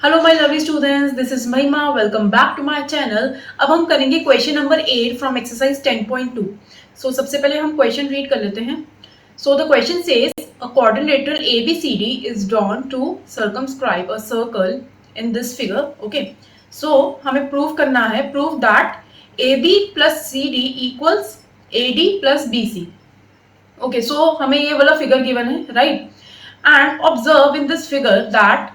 Hello my lovely students, this is Mahima. Welcome back to my channel. अब हम करेंगे question number 8 from exercise 10.2। So सबसे पहले हम क्वेश्चन रीड कर लेते हैं। So the question says a quadrilateral ABCD is drawn to circumscribe a circle in this figure. Okay, so हमें प्रूव करना है, prove that AB plus CD equals AD plus BC। Okay, so हमें ये वाला figure given है, right? And observe in this figure that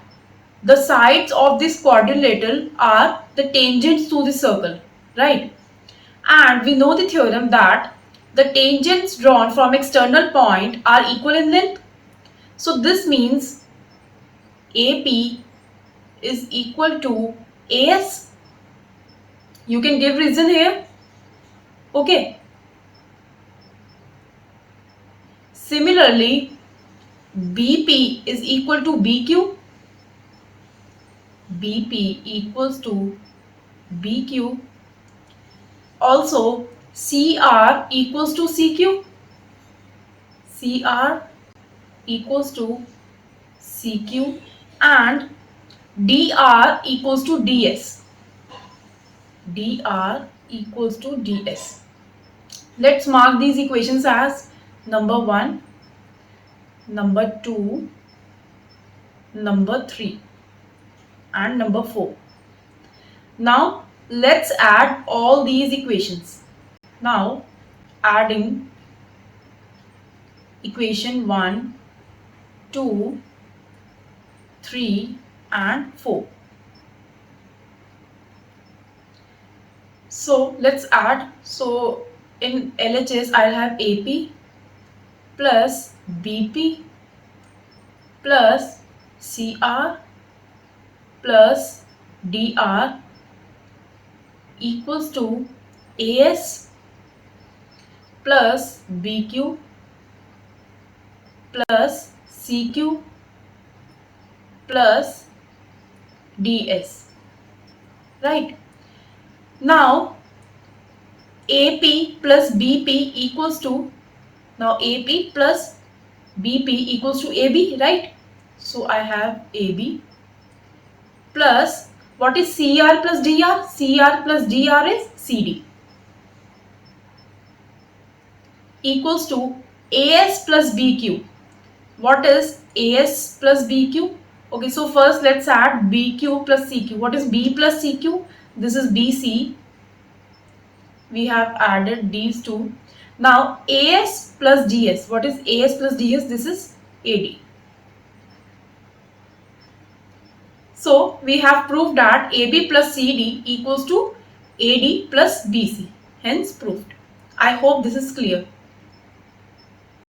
the sides of this quadrilateral are the tangents to the circle, right? And we know the theorem that the tangents drawn from external point are equal in length. So this means AP is equal to AS. You can give reason here. Okay. Similarly, BP is equal to BQ. BP equals to BQ. Also, CR equals to CQ. CR equals to CQ and DR equals to DS. DR equals to DS. Let's mark these equations as number 1, number 2, number 3 and number 4. Now let's add all these equations. Now adding equation 1, 2, 3 and 4. So let's add. So in LHS I'll have AP plus BP plus CR plus DR equals to AS plus BQ plus CQ plus DS, right? Now AP plus BP equals to, now AP plus BP equals to AB, right? So I have AB plus, what is CR plus DR? CR plus DR is CD equals to AS plus BQ. What is AS plus BQ? Okay, so first let's add BQ plus CQ. What is B plus CQ? This is BC. We have added these two. Now AS plus DS. What is AS plus DS? This is AD. So we have proved that AB plus CD equals to AD plus BC. Hence proved. I hope this is clear.